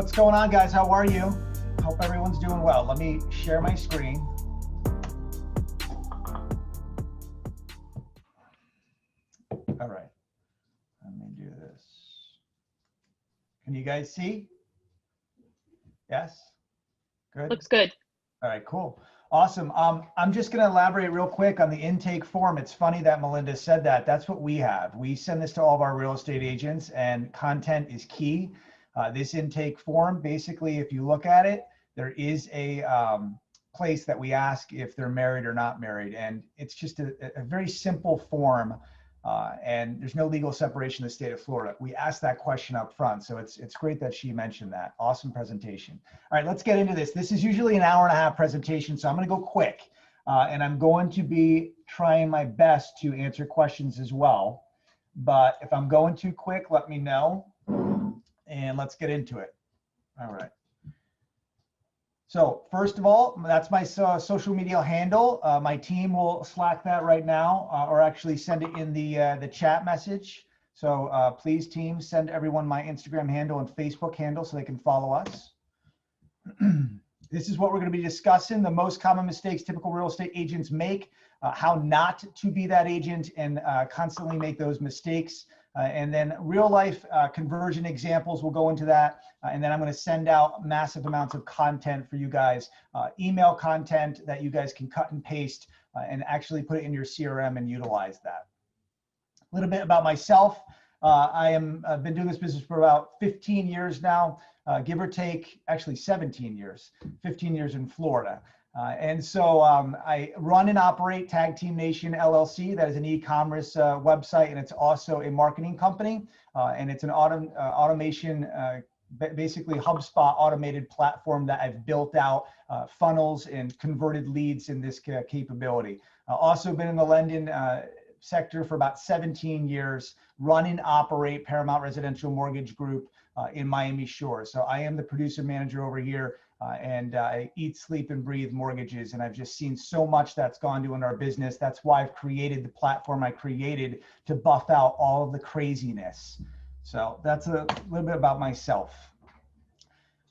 What's going on, guys? How are you? Hope everyone's doing well. Let me share my screen. All right, let me do this. Can you guys see? Yes? Good? Looks good. All right, cool. Awesome. I'm just going to elaborate real quick on the intake form. It's funny that Melinda said that. That's what we have. We send this to all of our real estate agents, and content is key. This intake form, basically, if you look at it, there is a place that we ask if they're married or not married. And it's just a very simple form. And there's no legal separation in the state of Florida. We asked that question up front. So it's great that she mentioned that. Awesome presentation. All right, let's get into this. This is usually an hour and a half presentation, so I'm gonna go quick. And I'm going to be trying my best to answer questions as well. But if I'm going too quick, let me know. And let's get into it. All right. So first of all, that's my social media handle. My team will Slack that right now, or actually send it in the chat message. So please, team, send everyone my Instagram handle and Facebook handle so they can follow us. This is what we're going to be discussing: the most common mistakes typical real estate agents make, how not to be that agent and constantly make those mistakes. And then real life conversion examples will go into that. And then I'm going to send out massive amounts of content for you guys, email content that you guys can cut and paste and actually put it in your CRM and utilize that. A little bit about myself. I've been doing this business for about 15 years now, give or take, actually 17 years, 15 years in Florida. And so I run and operate Tag Team Nation LLC. That is an e-commerce website, and it's also a marketing company. And it's an automation, basically HubSpot automated platform that I've built out funnels and converted leads in this capability. Also been in the lending sector for about 17 years, run and operate Paramount Residential Mortgage Group in Miami Shores. So I am the producer manager over here. And I eat, sleep, and breathe mortgages. And I've just seen so much that's gone to in our business. That's why I've created the platform I created to buff out all of the craziness. So that's a little bit about myself.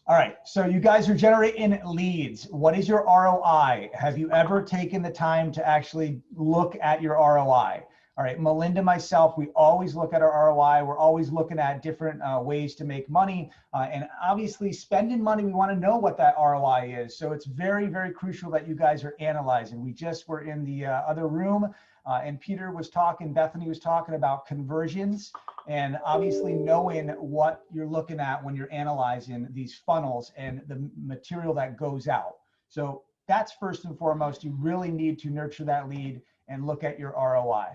All right, so you guys are generating leads. What is your ROI? Have you ever taken the time to actually look at your ROI? All right, Melinda, myself, we always look at our ROI. We're always looking at different ways to make money. And obviously spending money, we want to know what that ROI is. So it's very, very crucial that you guys are analyzing. We just were in the other room and Peter was talking, Bethany was talking about conversions, and obviously knowing what you're looking at when you're analyzing these funnels and the material that goes out. So that's first and foremost. You really need to nurture that lead and look at your ROI.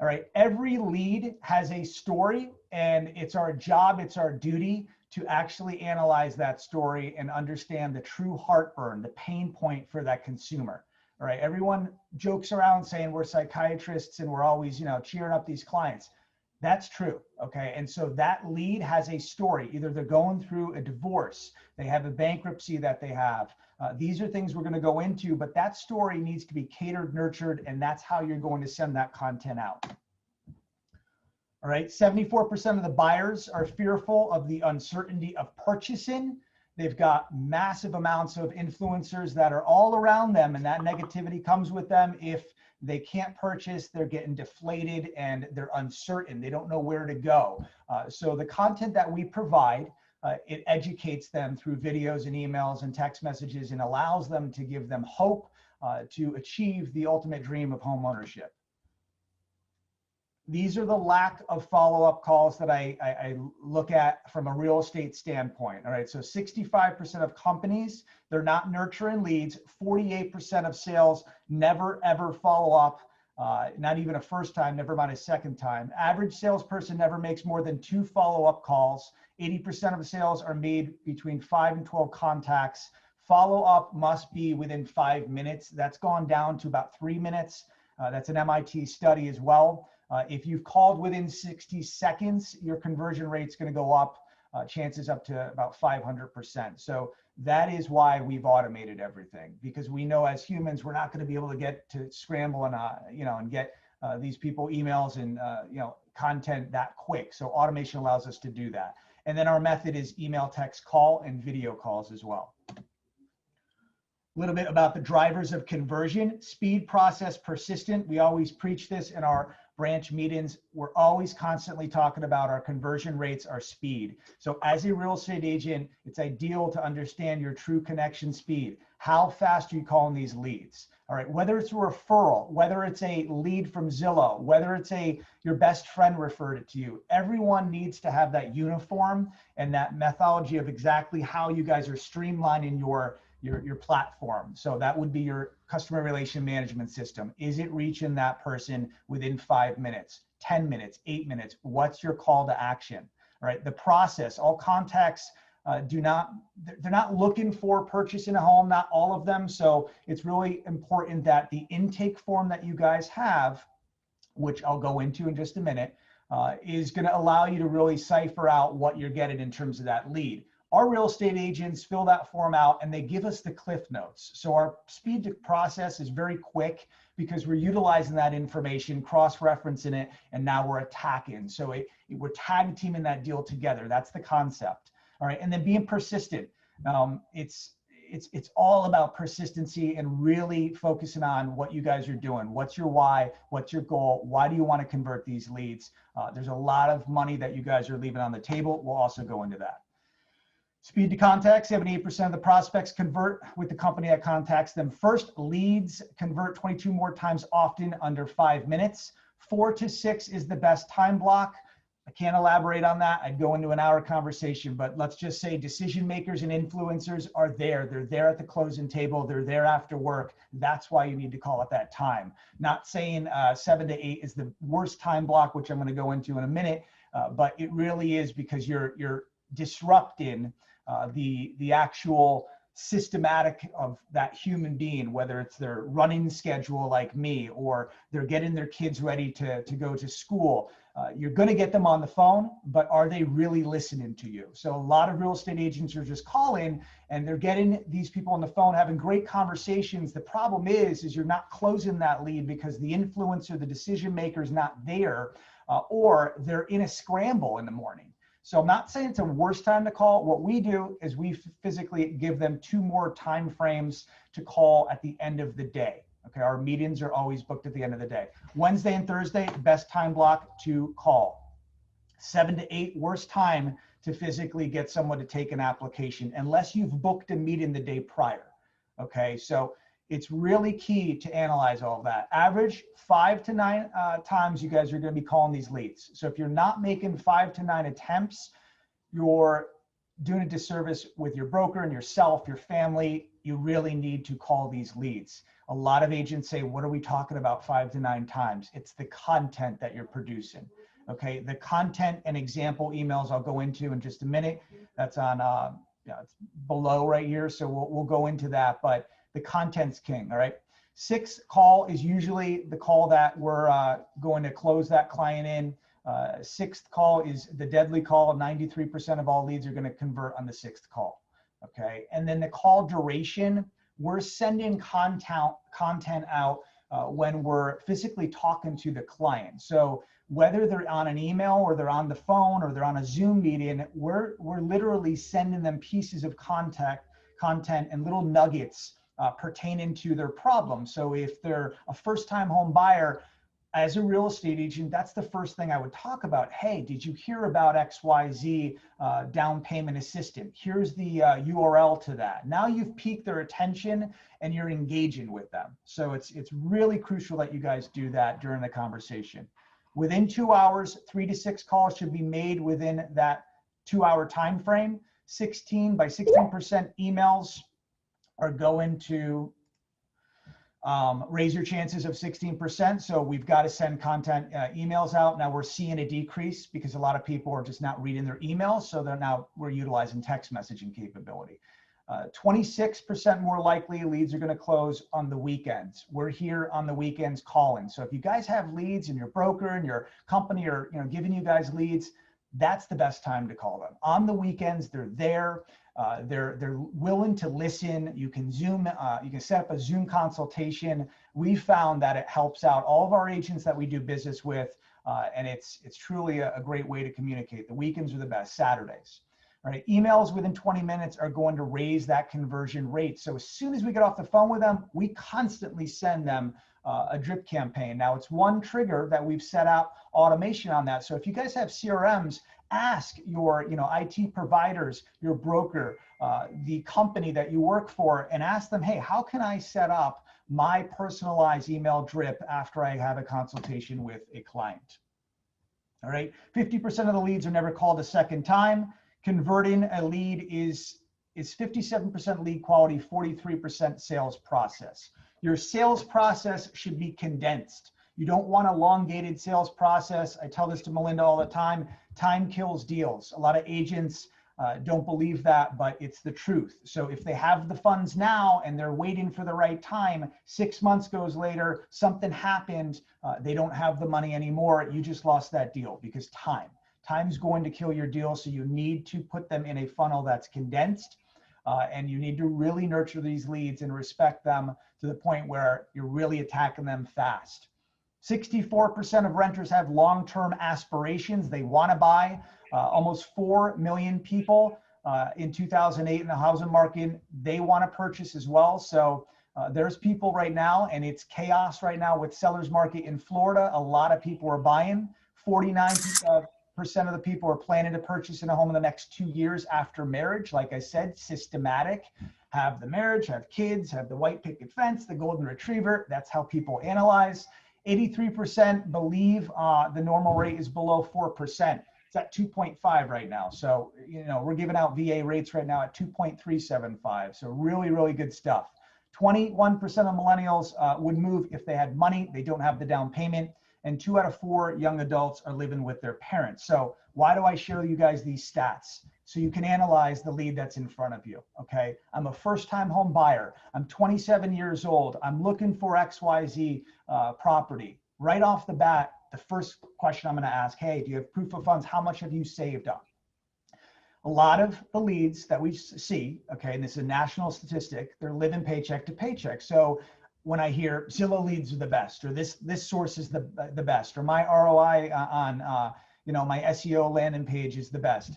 All right, every lead has a story, and it's our job, it's our duty to actually analyze that story and understand the true heartburn, the pain point for that consumer. All right, everyone jokes around saying we're psychiatrists and we're always, cheering up these clients. That's true, okay? And so that lead has a story. Either they're going through a divorce, they have a bankruptcy that they have. These are things we're gonna go into, but that story needs to be catered, nurtured, and that's how you're going to send that content out. All right, 74% of the buyers are fearful of the uncertainty of purchasing. They've got massive amounts of influencers that are all around them, and that negativity comes with them. If they can't purchase, they're getting deflated and they're uncertain. They don't know where to go. So the content that we provide, it educates them through videos and emails and text messages and allows them to give them hope to achieve the ultimate dream of home ownership. These are the lack of follow-up calls that I look at from a real estate standpoint. All right, so 65% of companies, they're not nurturing leads. 48% of sales never ever follow up, not even a first time, never mind a second time. Average salesperson never makes more than 2 follow-up calls. 80% of the sales are made between 5 and 12 contacts. Follow-up must be within 5 minutes. That's gone down to about 3 minutes. That's an MIT study as well. If you've called within 60 seconds, your conversion rate's going to go up, chances up to about 500%. So that is why we've automated everything, because we know as humans, we're not going to be able to get to scramble and, and get these people emails and, content that quick. So automation allows us to do that. And then our method is email, text, call, and video calls as well. A little bit about the drivers of conversion: speed, process, persistent. We always preach this in our branch meetings. We're always constantly talking about our conversion rates, our speed. So as a real estate agent, it's ideal to understand your true connection speed. How fast are you calling these leads? All right, whether it's a referral, whether it's a lead from Zillow, whether it's your best friend referred it to you, everyone needs to have that uniform and that methodology of exactly how you guys are streamlining your platform. So that would be your customer relation management system. Is it reaching that person within 5 minutes, 10 minutes, 8 minutes? What's your call to action? All right, the process, all contacts they're not looking for purchasing a home, not all of them. So it's really important that the intake form that you guys have, which I'll go into in just a minute, is going to allow you to really cipher out what you're getting in terms of that lead. Our real estate agents fill that form out and they give us the cliff notes. So our speed to process is very quick because we're utilizing that information, cross-referencing it, and now we're attacking. So we're tag teaming that deal together. That's the concept. All right, and then being persistent. It's all about persistency and really focusing on what you guys are doing. What's your why? What's your goal? Why do you want to convert these leads? There's a lot of money that you guys are leaving on the table. We'll also go into that. Speed to contact: 78% of the prospects convert with the company that contacts them first. Leads convert 22 more times often, under 5 minutes. 4 to 6 is the best time block. I can't elaborate on that. I'd go into an hour conversation, but let's just say decision makers and influencers are there. They're there at the closing table. They're there after work. That's why you need to call at that time. Not saying 7 to 8 is the worst time block, which I'm going to go into in a minute, but it really is because you're disrupting the actual systematic of that human being, whether it's their running schedule like me, or they're getting their kids ready to go to school. You're going to get them on the phone, but are they really listening to you? So a lot of real estate agents are just calling and they're getting these people on the phone, having great conversations. The problem is you're not closing that lead because the influencer, the decision maker, is not there, or they're in a scramble in the morning. So I'm not saying it's a worse time to call. What we do is we physically give them 2 more time frames to call at the end of the day. Okay, our meetings are always booked at the end of the day. Wednesday and Thursday, best time block to call. 7 to 8, worst time to physically get someone to take an application, unless you've booked a meeting the day prior. Okay, so it's really key to analyze all of that. Average 5 to 9 times you guys are going to be calling these leads. So if you're not making 5 to 9 attempts, you're doing a disservice with your broker and yourself, your family. You really need to call these leads. A lot of agents say, what are we talking about 5 to 9 times? It's the content that you're producing. Okay, the content and example emails I'll go into in just a minute. That's on, it's below right here. So we'll go into that, but the content's king. All right. 6th call is usually the call that we're going to close that client in. 6th call is the deadly call. 93% of all leads are going to convert on the 6th call. Okay. And then the call duration, we're sending content out when we're physically talking to the client. So whether they're on an email or they're on the phone or they're on a Zoom meeting, we're literally sending them pieces of content and little nuggets pertaining to their problem. So if they're a first-time home buyer, as a real estate agent, that's the first thing I would talk about. Hey, did you hear about XYZ down payment assistant? Here's the URL to that. Now you've piqued their attention and you're engaging with them. So it's really crucial that you guys do that during the conversation. Within 2 hours, 3 to 6 calls should be made within that 2-hour time frame. 16% emails are going to raise your chances of 16%. So we've got to send content emails out. Now we're seeing a decrease because a lot of people are just not reading their emails. So we're utilizing text messaging capability. 26% more likely leads are going to close on the weekends. We're here on the weekends calling. So if you guys have leads and your broker and your company are giving you guys leads, that's the best time to call them. On the weekends, they're there. They're willing to listen. You can Zoom. You can set up a Zoom consultation. we found that it helps out all of our agents that we do business with. And it's truly a great way to communicate. The weekends are the best, Saturdays. All right, emails within 20 minutes are going to raise that conversion rate. So as soon as we get off the phone with them, we constantly send them a drip campaign. Now it's one trigger that we've set out automation on that. So if you guys have CRMs, ask your IT providers, your broker, the company that you work for, and ask them, hey, how can I set up my personalized email drip after I have a consultation with a client? All right, 50% of the leads are never called a second time. Converting a lead is 57% lead quality, 43% sales process. Your sales process should be condensed. You don't want a elongated sales process. I tell this to Melinda all the time. Time kills deals. A lot of agents don't believe that, but it's the truth. So if they have the funds now and they're waiting for the right time, 6 months goes later, something happened, they don't have the money anymore. You just lost that deal because time's going to kill your deal. So you need to put them in a funnel that's condensed, and you need to really nurture these leads and respect them to the point where you're really attacking them fast. 64% of renters have long-term aspirations. They want to buy. Almost 4 million people in 2008 in the housing market, they want to purchase as well. So there's people right now, and it's chaos right now with sellers market in Florida. A lot of people are buying. 49% of the people are planning to purchase in a home in the next 2 years after marriage. Like I said, systematic. Have the marriage, have kids, have the white picket fence, the golden retriever. That's how people analyze. 83% believe the normal rate is below 4%. It's at 2.5 right now. So, we're giving out VA rates right now at 2.375. So really, really good stuff. 21% of millennials would move if they had money. They don't have the down payment. And 2 out of 4 young adults are living with their parents. So why do I share you guys these stats? So you can analyze the lead that's in front of you, okay? I'm a first-time home buyer. I'm 27 years old. I'm looking for XYZ property. Right off the bat, the first question I'm gonna ask, hey, do you have proof of funds? How much have you saved up? A lot of the leads that we see, okay, and this is a national statistic, they're living paycheck to paycheck. So when I hear Zillow leads are the best, or this source is the best, or my ROI on my SEO landing page is the best,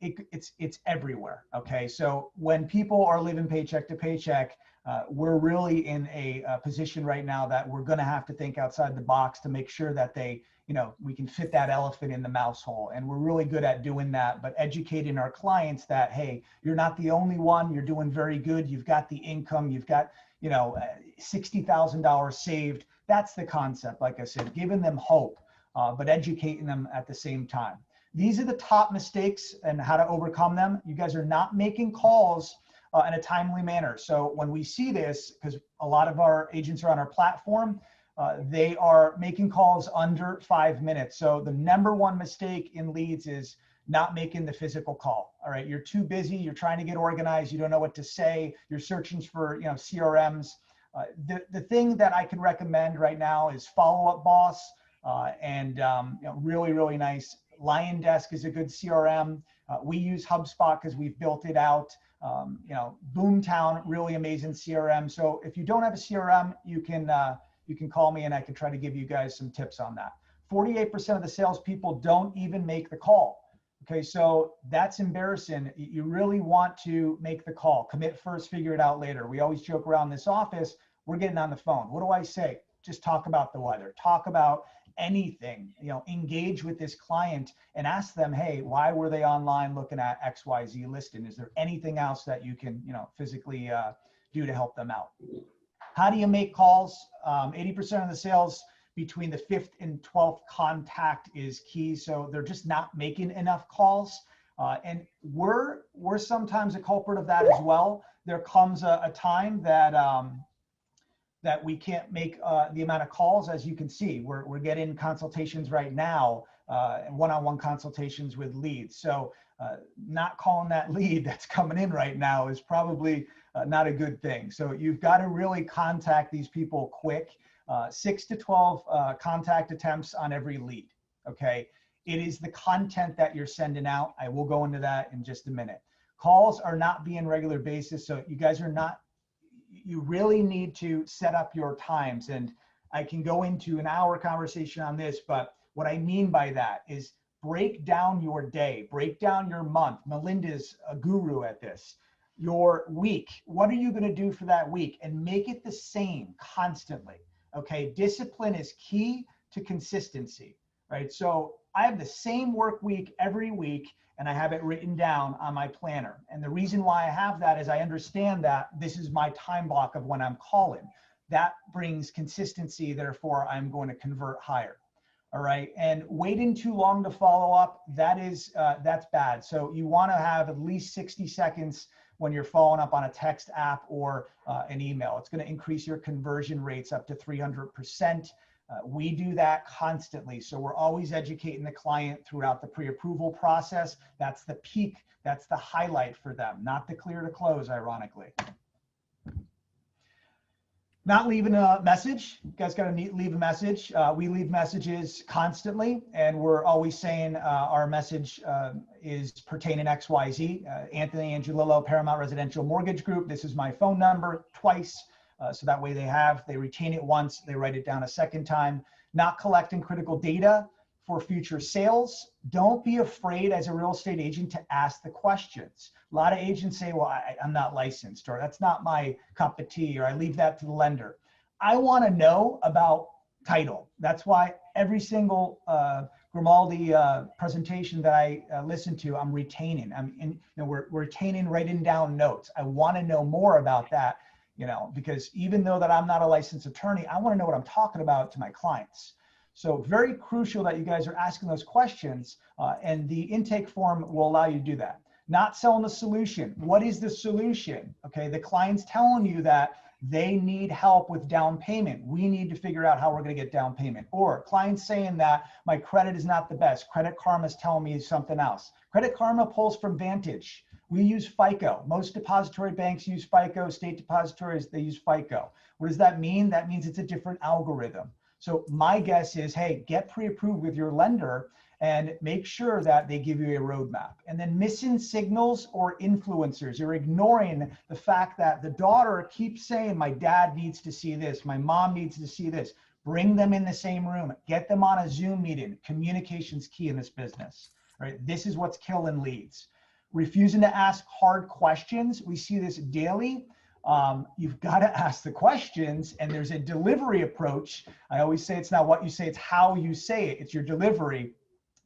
it's everywhere. Okay, so when people are living paycheck to paycheck, we're really in a position right now that we're going to have to think outside the box to make sure that we can fit that elephant in the mouse hole. And we're really good at doing that, but educating our clients that, hey, you're not the only one, you're doing very good, you've got the income, you've got $60,000 saved. That's the concept. Like I said, giving them hope, but educating them at the same time. These are the top mistakes and how to overcome them. You guys are not making calls in a timely manner. So when we see this, because a lot of our agents are on our platform, they are making calls under 5 minutes. So the number one mistake in leads is not making the physical call. All right, you're too busy, you're trying to get organized, you don't know what to say, you're searching for CRMs. The thing that I can recommend right now is Follow Up Boss, and really, really nice. Lion Desk is a good CRM. We use HubSpot because we've built it out. Boomtown, really amazing CRM. So if you don't have a CRM, you can call me and I can try to give you guys some tips on that. 48% of the salespeople don't even make the call. Okay, so that's embarrassing. You really want to make the call. Commit first, figure it out later. We always joke around this office, we're getting on the phone. What do I say? Just talk about the weather. Talk about anything. Engage with this client and ask them, hey, why were they online looking at XYZ listing? Is there anything else that you can, physically do to help them out? How do you make calls? 80% of the sales between the 5th and 12th contact is key. So they're just not making enough calls. And we're sometimes a culprit of that as well. There comes a time that that we can't make the amount of calls. As you can see, we're getting consultations right now, and one-on-one consultations with leads. So not calling that lead that's coming in right now is probably not a good thing. So you've got to really contact these people quick. 6 to 12 contact attempts on every lead. Okay, it is the content that you're sending out. I will go into that in just a minute. Calls are not being regular basis, so you guys are not you really need to set up your times. And I can go into an hour conversation on this, but what I mean by that is break down your day, break down your month. Melinda's a guru at this. Your week, what are you going to do for that week? And make it the same constantly. Okay, discipline is key to consistency, right? So I have the same work week every week, and I have it written down on my planner. And the reason why I have that is I understand that this is my time block of when I'm calling. That brings consistency, therefore I'm going to convert higher. All right, and waiting too long to follow up, that's bad. So you want to have at least 60 seconds when you're following up on a text app or an email. It's going to increase your conversion rates up to 300%. We do that constantly. So we're always educating the client throughout the pre-approval process. That's the peak, that's the highlight for them, not the clear to close, ironically. Not leaving a message. You guys got to leave a message. We leave messages constantly, and we're always saying our message is pertaining XYZ. Anthony Angelillo, Paramount Residential Mortgage Group. This is my phone number twice. So that way they retain it once, they write it down a second time. Not collecting critical data for future sales. Don't be afraid as a real estate agent to ask the questions. A lot of agents say, well, I'm not licensed, or that's not my cup of tea, or I leave that to the lender. I want to know about title. That's why every single Grimaldi presentation that I listen to, I'm retaining. We're retaining, writing down notes. I want to know more about that, because even though that I'm not a licensed attorney, I want to know what I'm talking about to my clients. So very crucial that you guys are asking those questions, and the intake form will allow you to do that. Not selling the solution. What is the solution? Okay, the client's telling you that they need help with down payment. We need to figure out how we're going to get down payment. Or clients saying that my credit is not the best. Credit Karma is telling me something else. Credit Karma pulls from Vantage. We use FICO. Most depository banks use FICO. State depositories, they use FICO. What does that mean? That means it's a different algorithm. So my guess is, hey, get pre-approved with your lender and make sure that they give you a roadmap. And then missing signals or influencers. You're ignoring the fact that the daughter keeps saying, my dad needs to see this, my mom needs to see this. Bring them in the same room. Get them on a Zoom meeting. Communication's key in this business. Right? This is what's killing leads. Refusing to ask hard questions. We see this daily. You've got to ask the questions, and there's a delivery approach. I always say it's not what you say, it's how you say it. It's your delivery.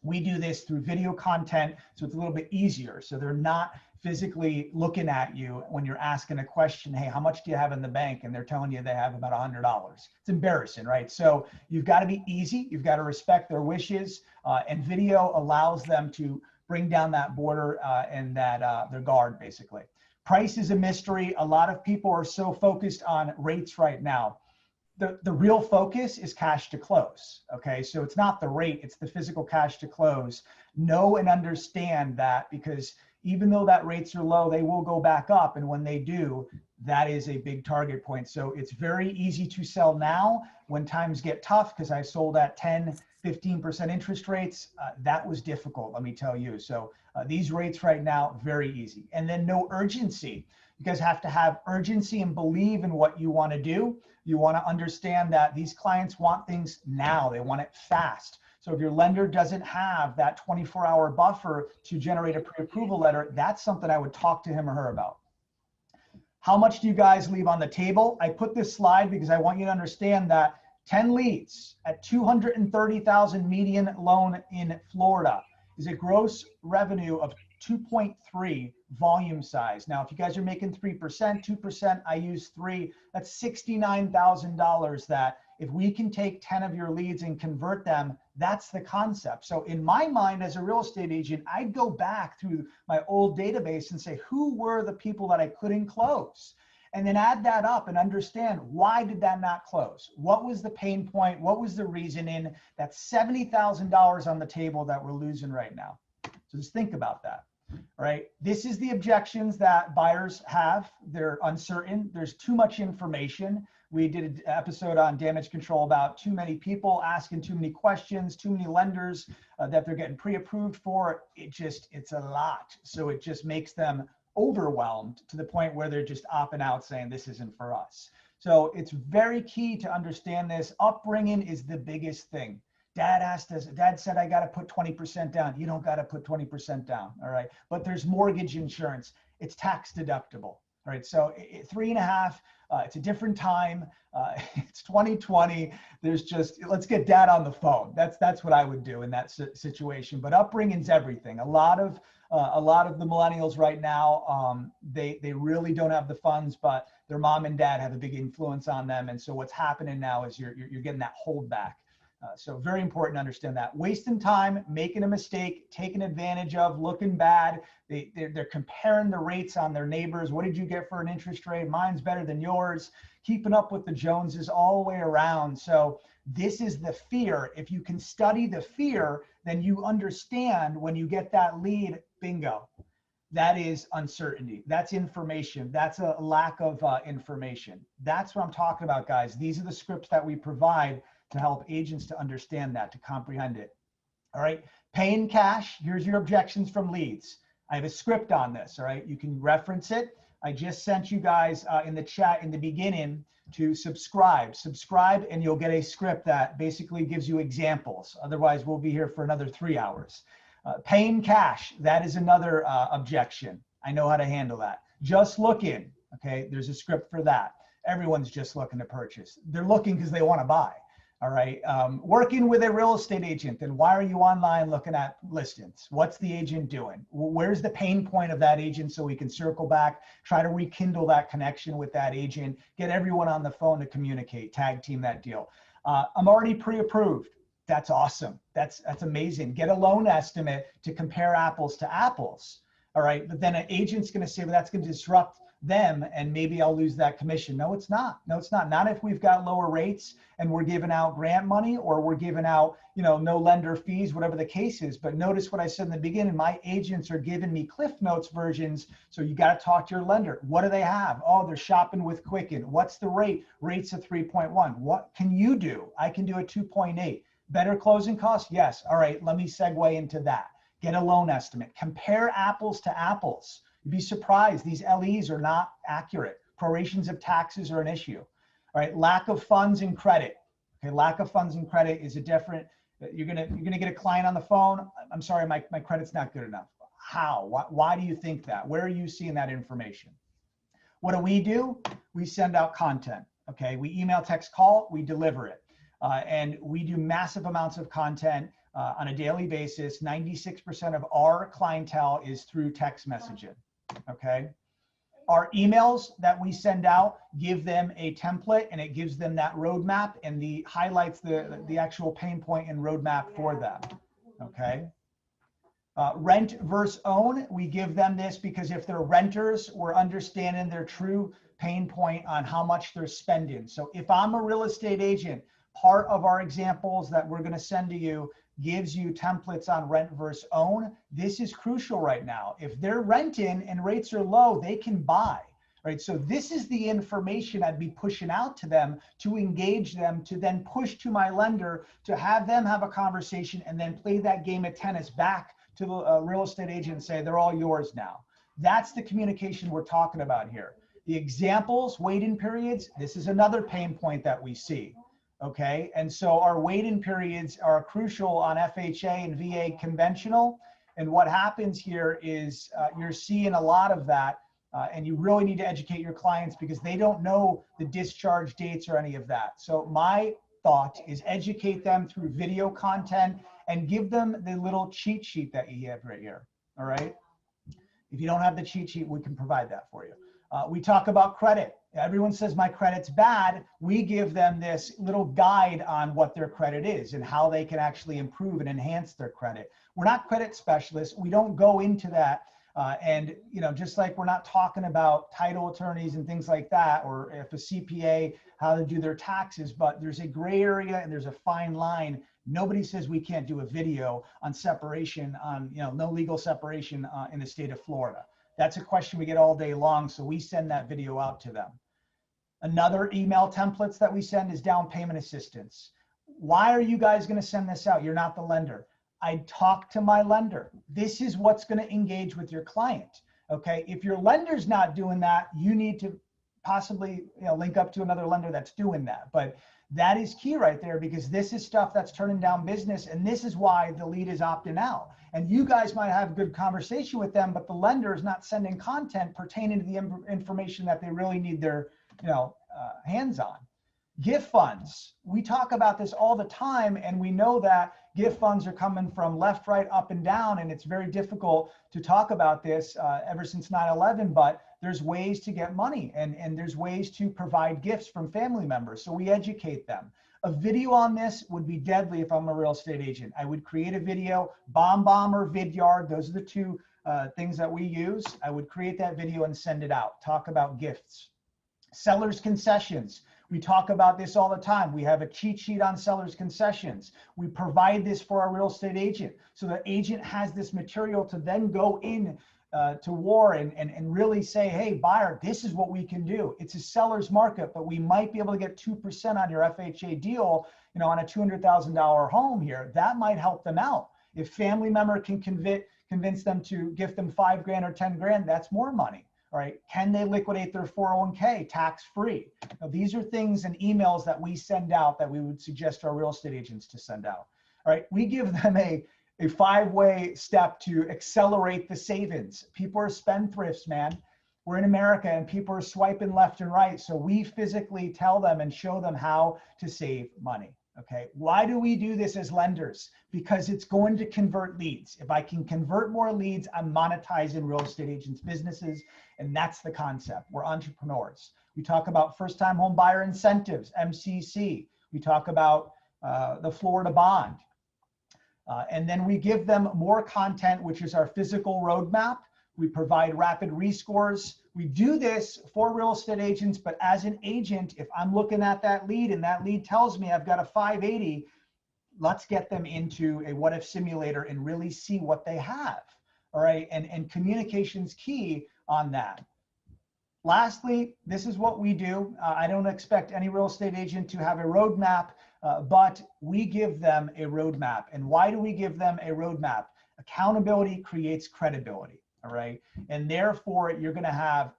We do this through video content, so it's a little bit easier. So they're not physically looking at you when you're asking a question, hey, how much do you have in the bank? And they're telling you they have about $100. It's embarrassing, right? So you've got to be easy. You've got to respect their wishes, and video allows them to bring down that border and that their guard, basically. Price is a mystery. A lot of people are so focused on rates right now. The real focus is cash to close, okay? So it's not the rate, it's the physical cash to close. Know and understand that, because even though that rates are low, they will go back up. And when they do, that is a big target point. So it's very easy to sell now when times get tough, because I sold at 10, 15% interest rates. That was difficult, let me tell you. So these rates right now, very easy. And then no urgency. You guys have to have urgency and believe in what you want to do. You want to understand that these clients want things now. They want it fast. So if your lender doesn't have that 24-hour buffer to generate a pre-approval letter, that's something I would talk to him or her about. How much do you guys leave on the table? I put this slide because I want you to understand that 10 leads at $230,000 median loan in Florida is a gross revenue of 2.3 volume size. Now, if you guys are making 3%, 2%, I use 3, that's $69,000 that if we can take 10 of your leads and convert them, that's the concept. So in my mind as a real estate agent, I'd go back through my old database and say, who were the people that I couldn't close? And then add that up and understand, why did that not close? What was the pain point? What was the reasoning? That's $70,000 on the table that we're losing right now. So just think about that. All right. This is the objections that buyers have. They're uncertain. There's too much information. We did an episode on damage control about too many people asking too many questions, too many lenders that they're getting pre-approved for. It's a lot. So it just makes them overwhelmed to the point where they're just opting out saying this isn't for us. So it's very key to understand this. Upbringing is the biggest thing. Dad asked us, Dad said, I got to put 20% down. You don't got to put 20% down. All right. But there's mortgage insurance. It's tax deductible. All right. So 3.5, it's a different time. It's 2020. There's just, let's get Dad on the phone. That's what I would do in that situation. But upbringing's everything. A lot of the millennials right now, they really don't have the funds, but their mom and dad have a big influence on them. And so what's happening now is you're getting that hold back. So very important to understand that. Wasting time, making a mistake, taking advantage of, looking bad. They're comparing the rates on their neighbors. What did you get for an interest rate? Mine's better than yours. Keeping up with the Joneses all the way around. So this is the fear. If you can study the fear, then you understand when you get that lead, bingo. That is uncertainty. That's information. That's a lack of information. That's what I'm talking about, guys. These are the scripts that we provide to help agents to understand that, to comprehend it. All right. Paying cash. Here's your objections from leads. I have a script on this. All right. You can reference it. I just sent you guys in the chat in the beginning to subscribe, and you'll get a script that basically gives you examples. Otherwise, we'll be here for another 3 hours. Paying cash. That is another objection. I know how to handle that. Just looking. Okay. There's a script for that. Everyone's just looking to purchase. They're looking because they want to buy. All right. Working with a real estate agent, then why are you online looking at listings? What's the agent doing? Where's the pain point of that agent so we can circle back, try to rekindle that connection with that agent, get everyone on the phone to communicate, tag team that deal. I'm already pre-approved. That's awesome. That's amazing. Get a loan estimate to compare apples to apples. All right. But then an agent's going to say, well, that's going to disrupt them and maybe I'll lose that commission. No, it's not. No, it's not. Not if we've got lower rates and we're giving out grant money or we're giving out, no lender fees, whatever the case is. But notice what I said in the beginning, my agents are giving me Cliff Notes versions. So you got to talk to your lender. What do they have? Oh, they're shopping with Quicken. What's the rate? Rate's a 3.1. What can you do? I can do a 2.8. Better closing costs? Yes. All right. Let me segue into that. Get a loan estimate. Compare apples to apples. You'd be surprised. These LEs are not accurate. Prorations of taxes are an issue. All right. Lack of funds and credit. Okay. Lack of funds and credit is a different. You're gonna get a client on the phone. I'm sorry, my credit's not good enough. How? Why do you think that? Where are you seeing that information? What do? We send out content. Okay. We email, text, call. We deliver it. And we do massive amounts of content on a daily basis. 96% of our clientele is through text messaging. Okay. Our emails that we send out give them a template and it gives them that roadmap and highlights the actual pain point and roadmap for them. Okay. Rent versus own, we give them this because if they're renters, we're understanding their true pain point on how much they're spending. So if I'm a real estate agent, part of our examples that we're going to send to you gives you templates on rent versus own. This is crucial right now. If they're renting and rates are low, they can buy, right? So this is the information I'd be pushing out to them to engage them, to then push to my lender, to have them have a conversation and then play that game of tennis back to the real estate agent and say, they're all yours now. That's the communication we're talking about here. The examples, wait-in periods, this is another pain point that we see. Okay, and so our wait-in periods are crucial on FHA and VA conventional. And what happens here is you're seeing a lot of that, and you really need to educate your clients because they don't know the discharge dates or any of that. So my thought is educate them through video content and give them the little cheat sheet that you have right here. All right. If you don't have the cheat sheet, we can provide that for you. We talk about credit. Everyone says my credit's bad. We give them this little guide on what their credit is and how they can actually improve and enhance their credit. We're not credit specialists. We don't go into that. And just like we're not talking about title attorneys and things like that, or if a CPA, how to do their taxes, but there's a gray area and there's a fine line. Nobody says we can't do a video on separation, on no legal separation in the state of Florida. That's a question we get all day long. So we send that video out to them. Another email templates that we send is down payment assistance. Why are you guys going to send this out? You're not the lender. I talk to my lender. This is what's going to engage with your client. Okay, if your lender's not doing that, you need to possibly link up to another lender that's doing that. But that is key right there, because this is stuff that's turning down business, and this is why the lead is opting out. And you guys might have a good conversation with them, but the lender is not sending content pertaining to the information that they really need their hands on. Gift funds. We talk about this all the time, and we know that gift funds are coming from left, right, up, and down, and it's very difficult to talk about this ever since 9/11, but there's ways to get money, and there's ways to provide gifts from family members, so we educate them. A video on this would be deadly if I'm a real estate agent. I would create a video, BombBomb or Vidyard, those are the two things that we use. I would create that video and send it out, talk about gifts. Sellers concessions. We talk about this all the time. We have a cheat sheet on sellers concessions. We provide this for our real estate agent, so the agent has this material to then go in to war and really say, hey, buyer, this is what we can do. It's a seller's market, but we might be able to get 2% on your FHA deal, on a $200,000 home here. That might help them out. If family member can convince them to gift them $5 grand or 10 grand, that's more money. All right, can they liquidate their 401k tax-free? Now, these are things and emails that we send out that we would suggest our real estate agents to send out. All right, we give them a 5-way step to accelerate the savings. People are spendthrifts, man. We're in America and people are swiping left and right. So we physically tell them and show them how to save money. Okay, why do we do this as lenders? Because it's going to convert leads. If I can convert more leads, I'm monetizing real estate agents' businesses, and that's the concept. We're entrepreneurs. We talk about first-time home buyer incentives, MCC. We talk about the Florida bond. And then we give them more content, which is our physical roadmap. We provide rapid rescores. We do this for real estate agents, but as an agent, if I'm looking at that lead and that lead tells me I've got a 580, let's get them into a what if simulator and really see what they have. All right, and communication's key on that. Lastly, this is what we do. I don't expect any real estate agent to have a roadmap, but we give them a roadmap. And why do we give them a roadmap? Accountability creates credibility. All right. And therefore, you're going to have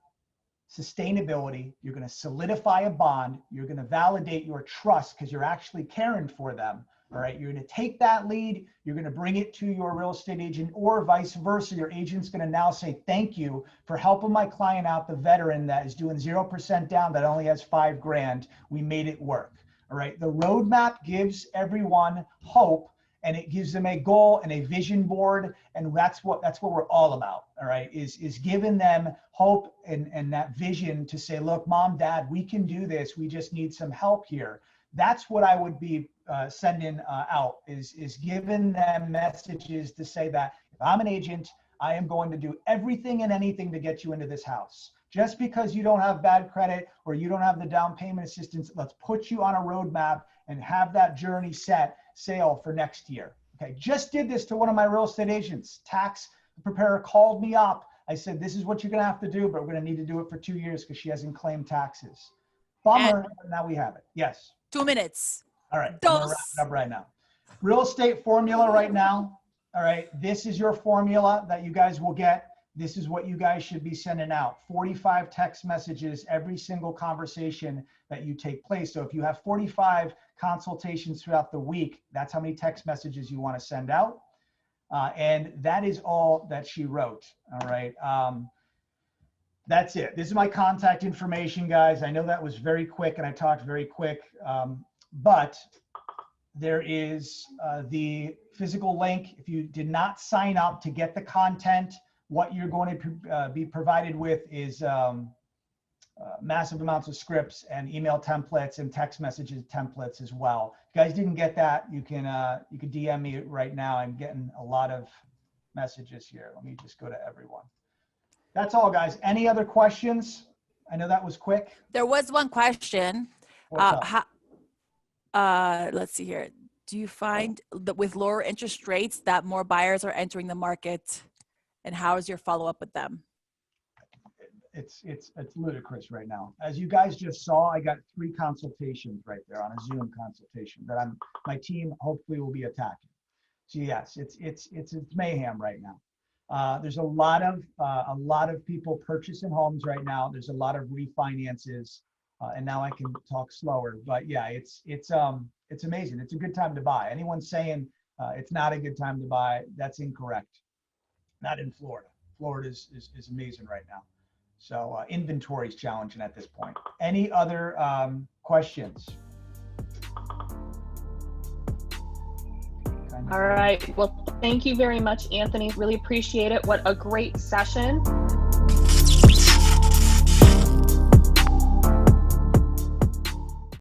sustainability. You're going to solidify a bond. You're going to validate your trust because you're actually caring for them. All right. You're going to take that lead. You're going to bring it to your real estate agent, or vice versa. Your agent's going to now say, thank you for helping my client out, the veteran that is doing 0% down, that only has $5 grand. We made it work. All right. The roadmap gives everyone hope, and it gives them a goal and a vision board. And that's what we're all about. All right, is giving them hope and that vision to say, look, mom, dad, we can do this. We just need some help here. That's what I would be sending out, is giving them messages to say that if I'm an agent, I am going to do everything and anything to get you into this house. Just because you don't have bad credit or you don't have the down payment assistance, let's put you on a roadmap and have that journey set sail for next year. Okay, just did this to one of my real estate agents. Tax preparer called me up. I said, this is what you're gonna have to do, but we're gonna need to do it for 2 years because she hasn't claimed taxes. Bummer, but now we have it. Yes. 2 minutes. All right, I'm gonna wrap it up right now. Real estate formula right now. All right, this is your formula that you guys will get. This is what you guys should be sending out. 45 text messages every single conversation that you take place. So if you have 45 consultations throughout the week, that's how many text messages you want to send out. And that is all that she wrote. All right. That's it. This is my contact information, guys. I know that was very quick and I talked very quick, but there is the physical link. If you did not sign up to get the content, what you're going to be provided with is massive amounts of scripts and email templates and text messages templates as well. If you guys didn't get that, you can DM me right now. I'm getting a lot of messages here. Let me just go to everyone. That's all, guys. Any other questions? I know that was quick. There was one question. Let's see here. Do you find that with lower interest rates that more buyers are entering the market? And how is your follow-up with them? It's ludicrous right now. As you guys just saw, I got 3 consultations right there on a Zoom consultation that my team hopefully will be attacking. So yes, it's mayhem right now. There's a lot of people purchasing homes right now. There's a lot of refinances, and now I can talk slower. But yeah, it's amazing. It's a good time to buy. Anyone saying it's not a good time to buy, that's incorrect. Not in Florida. Florida is amazing right now. So inventory is challenging at this point. Any other questions? All right. Well, thank you very much, Anthony. Really appreciate it. What a great session.